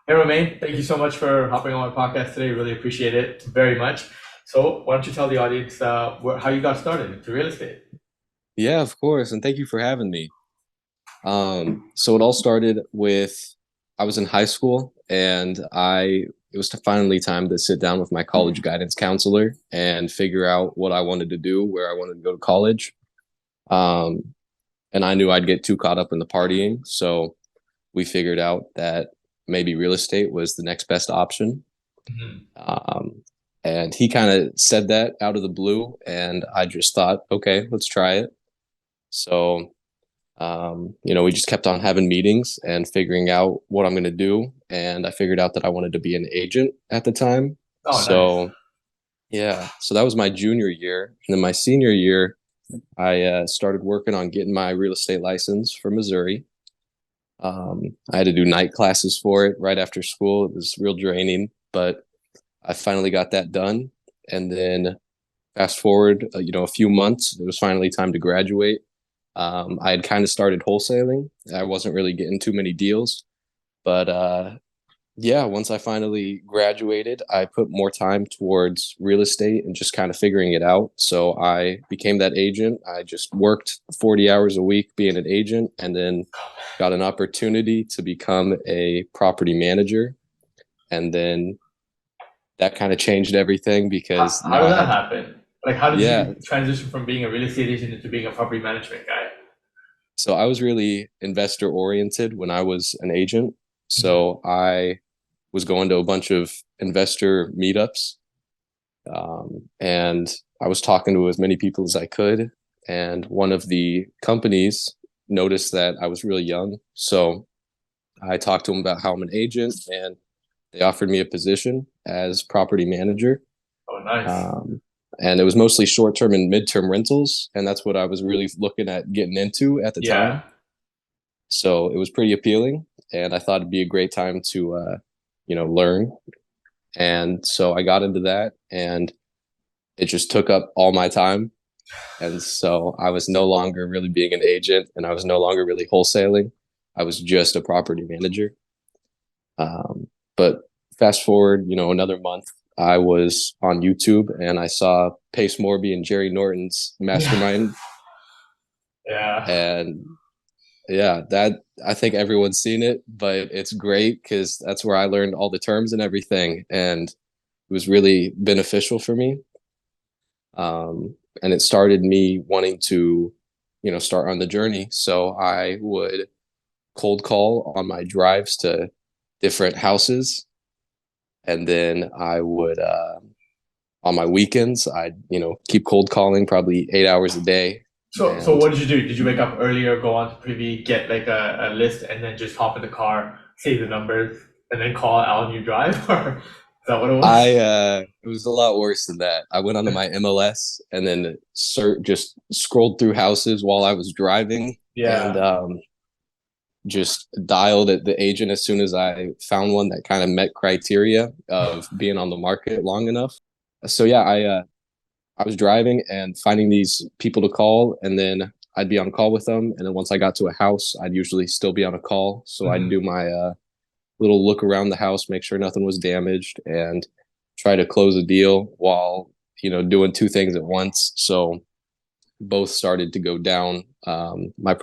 Hey Romain, thank you so much for hopping on my podcast today. Really appreciate it very much. So, why don't you tell the audience how you got started into real estate? Yeah, of course. And thank you for having me. So it all started with I was in high school and it was finally time to sit down with my college guidance counselor and figure out what I wanted to do, where I wanted to go to college. Um, and I knew I'd get too caught up in the partying. So we figured out that maybe real estate was the next best option. Mhm. Um, and he kind of said that out of the blue. And I just thought, okay, let's try it. So we just kept on having meetings and figuring out what I'm going to do. And I figured out that I wanted to be an agent at the time. Oh, nice. So, yeah, so that was my junior year. And then my senior year, I started working on getting my real estate license for Missouri. I had to do night classes for it right after school. It was real draining, but I finally got that done. And then fast forward, a few months, it was finally time to graduate. I had kind of started wholesaling. I wasn't really getting too many deals, but yeah, once I finally graduated, I put more time towards real estate and just kind of figuring it out. So I became that agent. I just worked 40 hours a week being an agent and then got an opportunity to become a property manager. And then that kind of changed everything because How now did I that had, happen? Like, how did yeah. you transition from being a real estate agent into being a property management guy? So I was really investor oriented when I was an agent. Mhm. So I was going to a bunch of investor meetups, and I was talking to as many people as I could. And one of the companies noticed that I was really young. So I talked to them about how I'm an agent, and they offered me a position as property manager. Oh, nice. Um, and it was mostly short term and mid-term rentals. And that's what I was really looking at getting into at the Yeah. time. So it was pretty appealing. And I thought it'd be a great time to, learn. And so I got into that and it just took up all my time. And so I was no longer really being an agent and I was no longer really wholesaling. I was just a property manager. But fast forward, another month, I was on YouTube and I saw Pace Morby and Jerry Norton's Yeah. Mastermind. Yeah. And yeah, that I think everyone's seen it, but it's great because that's where I learned all the terms and everything. And it was really beneficial for me. And it started me wanting to, start on the journey. So I would cold call on my drives to different houses. And then I would, on my weekends, I'd, keep cold calling probably 8 hours a day. So And what did you do? Did you wake up earlier, go on to Privy, get like a list, and then just hop in the car, save the numbers, and then call out on your drive? Or is that what it was? it was a lot worse than that. I went onto my MLS and then just scrolled through houses while I was driving and Yeah. just dialed at the agent as soon as I found one that kind of met criteria of being on the market long enough. So yeah, I was driving and finding these people to call, and then I'd be on call with them. And then once I got to a house, I'd usually still be on a call. So I'd do Mhm. my little look around the house, make sure nothing was damaged, and try to close a deal while doing two things at once. So both started to go down. My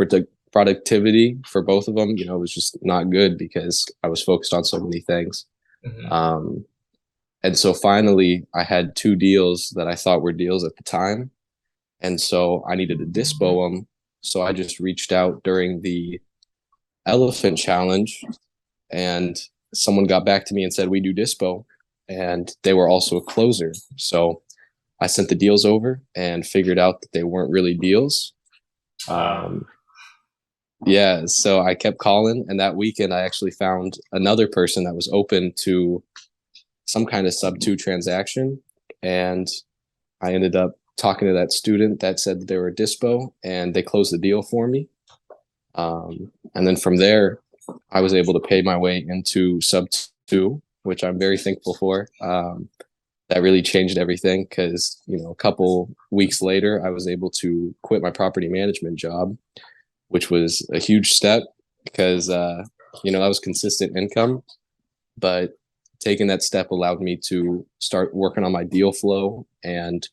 productivity for both of them, was just not good because I was focused on so many things. Mhm. Um, and so finally, I had two deals that I thought were deals at the time, and so I needed to dispo them. So I just reached out during the elephant challenge and someone got back to me and said we do dispo, and they were also a closer. So I sent the deals over and figured out that they weren't really deals. Uh, um, yeah, so I kept calling, and that weekend I actually found another person that was open to some kind of SubTo transaction, and I ended up talking to that student that said that they were a dispo, and they closed the deal for me. And then from there, I was able to pay my way into SubTo, which I'm very thankful for. That really changed everything because, a couple weeks later, I was able to quit my property management job, which was a huge step because, that was consistent income. but taking that step allowed me to start working on my deal flow. And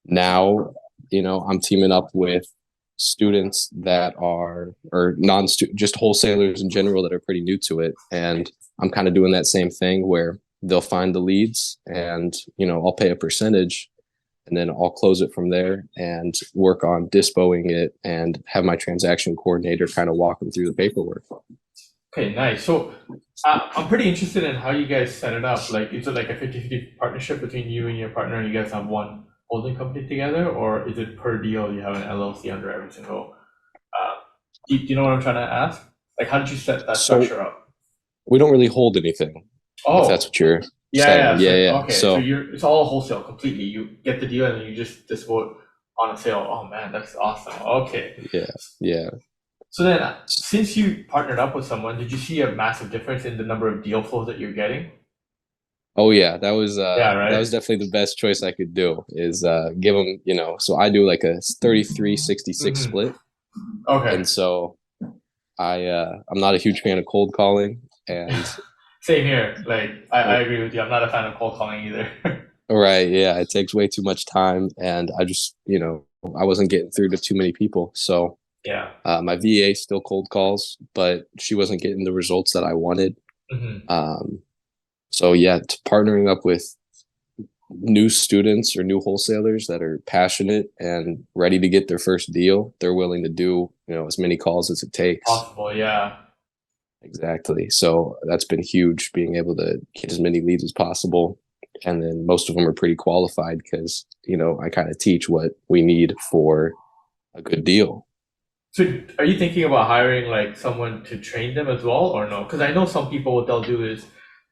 now, I'm teaming up with students that are, or non-student, just wholesalers in general that are pretty new to it. And I'm kind of doing that same thing where they'll find the leads and, I'll pay a percentage and then I'll close it from there and work on dispoing it and have my transaction coordinator kind of walk them through the paperwork. Okay, nice. So I'm pretty interested in how you guys set it up. Like, is it like a 50-50 partnership between you and your partner and you guys have one holding company together, or is it per deal you have an LLC under every single, do you know what I'm trying to ask? Like, how did you set that structure up? We don't really hold anything, if that's Oh, what you're yeah, saying. so, Yeah. okay, so it's all wholesale completely. You get the deal and then you just vote on a sale. Oh man, that's awesome. Okay. Yeah. So then, since you partnered up with someone, did you see a massive difference in the number of deal flows that you're getting? Oh yeah, that was Yeah, that right? was definitely the best choice I could do is give them, so I do like a 33-66 Hmm. split. Okay. And so I'm not a huge fan of cold calling, and Same here. Like, I agree with you. I'm not a fan of cold calling either. right, yeah, it takes way too much time, and I just, I wasn't getting through to too many people. So Yeah. my VA still cold calls, but she wasn't getting the results that I wanted. Hmm. So yeah, partnering up with new students or new wholesalers that are passionate and ready to get their first deal, they're willing to do, as many calls as it takes. Possible, yeah. Exactly. So that's been huge, being able to get as many leads as possible. And then most of them are pretty qualified because, I kind of teach what we need for a good deal. So are you thinking about hiring like someone to train them as well or no? Because I know some people what they'll do is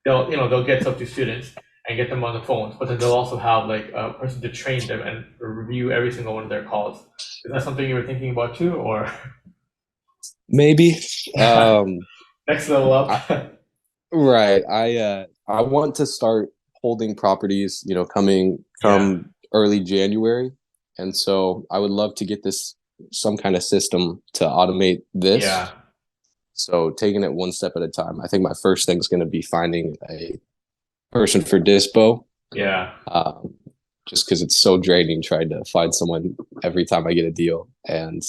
they'll get SubTo students and get them on the phones, but then they'll also have like a person to train them and review every single one of their calls. Is that something you were thinking about too, or Maybe. Um, next level up? I, right. I want to start holding properties, Yeah, come early January. And so I would love to get this some kind of system to automate this. yeah, So taking it one step at a time. I think my first thing is going to be finding a person for dispo. yeah. Um, just because it's so draining trying to find someone every time I get a deal. And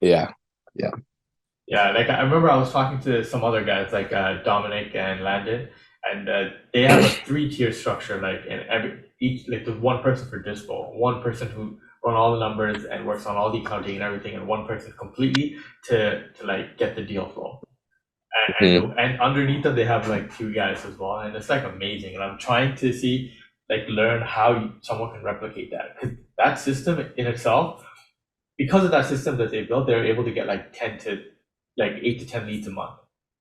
yeah, yeah. Yeah, like I remember I was talking to some other guys like Dominic and Landon, and they have a three-tier structure. Like, and each like there's one person for dispo, one person who run all the numbers and works on all the accounting and everything, and one person completely to like get the deal flow. Mhm. And underneath them they have like two guys as well, and it's like amazing. And I'm trying to see like learn how someone can replicate that because that system in itself, because of that system that they built, they're able to get like 10 to like 8 to 10 leads a month.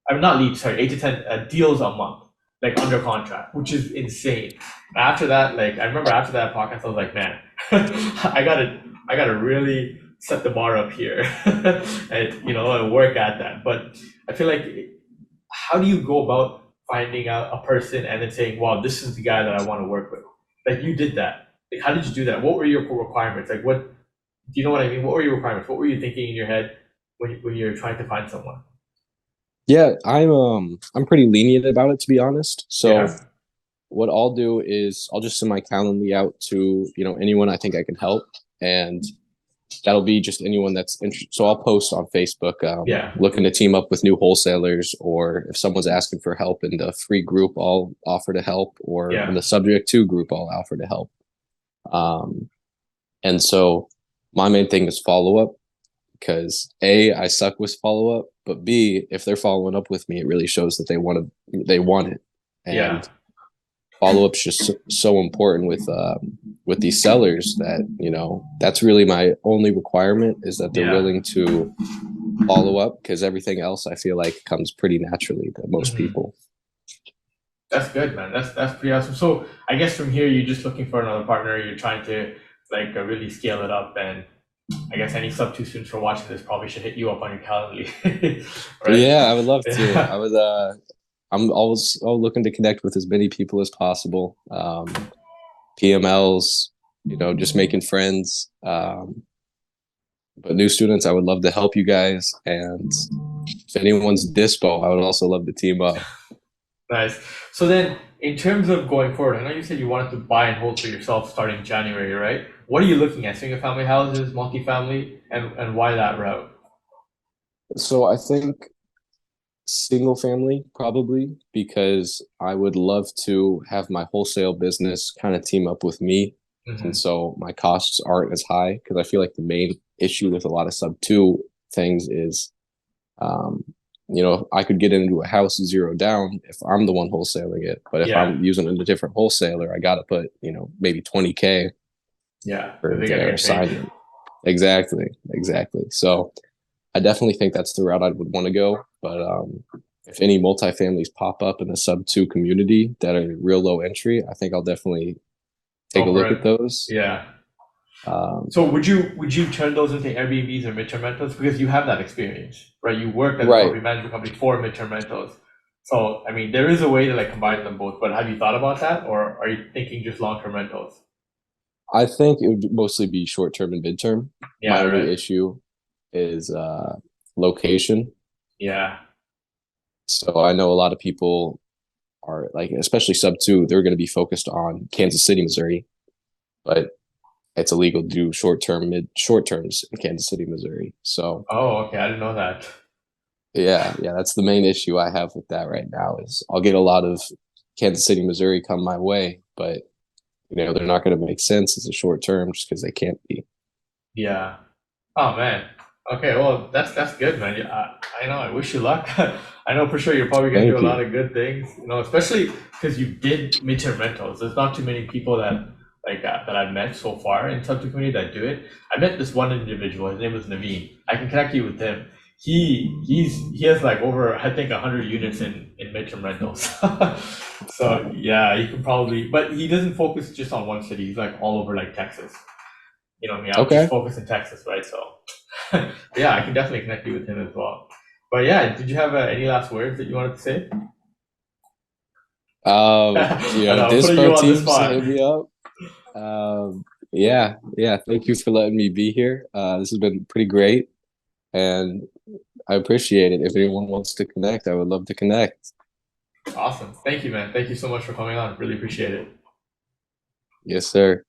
I'm not leads, sorry, 8 to 10 deals a month, like under contract, which is insane. After that, like I remember after that podcast, I was like, man, I gotta really set the bar up here, and and work at that. But I feel like, how do you go about finding out a person and then saying, wow, this is the guy that I want to work with? Like you did that. Like, how did you do that? What were your requirements? Like, what do you know what I mean? What were your requirements? What were you thinking in your head when you're trying to find someone? Yeah, I'm pretty lenient about it, to be honest. So Yeah, what I'll do is I'll just send my Calendly out to, anyone I think I can help. And that'll be just anyone that's interested. So I'll post on Facebook, yeah, looking to team up with new wholesalers, or if someone's asking for help in the free group, I'll offer to help, or in yeah. the subject to group, I'll offer to help. And so my main thing is follow up because A, I suck with follow up, but B, if they're following up with me, it really shows that they want it. Yeah. And follow up's just so important with these sellers that, that's really my only requirement is that they're Yeah. willing to follow up because everything else I feel like comes pretty naturally to most Hmm. people. That's good, man. That's pretty awesome. So I guess from here, you're just looking for another partner. You're trying to like really scale it up, and I guess any SubTo students who are watching this probably should hit you up on your Calendly, right? Yeah, I would love to. Yeah. I'm always looking to connect with as many people as possible. PMLs, just making friends. But new students, I would love to help you guys. And if anyone's dispo, I would also love to team up. Nice. So then, in terms of going forward, I know you said you wanted to buy and hold for yourself starting January, right? What are you looking at? Single family houses, multifamily, and why that route? So I think single family probably because I would love to have my wholesale business kind of team up with me. And Hmm. so my costs aren't as high because I feel like the main issue with a lot of SubTo things is, um, I could get into a house zero down if I'm the one wholesaling it. But if Yeah, I'm using a different wholesaler, I got to put, maybe 20K yeah, for because they gotta their get paid. assignment. Exactly. Exactly. So I definitely think that's the route I would want to go. But if any multifamilies pop up in the SubTo community that are real low entry, I think I'll definitely take a Go for look at it. those. Yeah. Um, So would you turn those into Airbnbs or midterm rentals because you have that experience, right? You worked at a right. property management company for midterm rentals. So I mean, there is a way to like combine them both. But have you thought about that, or are you thinking just long-term rentals? I think it would mostly be short term and midterm. My Yeah. only Right. issue is location. Yeah. So I know a lot of people are like, especially SubTo, they're going to be focused on Kansas City, Missouri, but it's illegal to do short terms in Kansas City, Missouri. So Oh, okay. I didn't know that. yeah, that's the main issue I have with that right now is I'll get a lot of Kansas City, Missouri come my way, but they're not going to make sense as a short term just because they can't be. Yeah. Oh man. Okay. Well, that's good, man. Yeah, I know. I wish you luck. I know for sure you're probably gonna do Thank a lot you. of good things. Especially because you did midterm rentals. There's not too many people that that I've met so far in SubTo community that do it. I met this one individual. His name was Naveen. I can connect you with him. He has like over I think 100 units in midterm rentals. So yeah, he can probably, but he doesn't focus just on one city. He's like all over like Texas. You know what I mean? I'm just Okay. focused in Texas, right? So yeah, I can definitely connect you with him as well. But yeah, did you have any last words that you wanted to say? I know I'm putting you Dispo on the teams spot. hit me up. Yeah. Thank you for letting me be here. This has been pretty great, and I appreciate it. If anyone wants to connect, I would love to connect. Awesome. Thank you, man. Thank you so much for coming on. Really appreciate it. Yes, sir.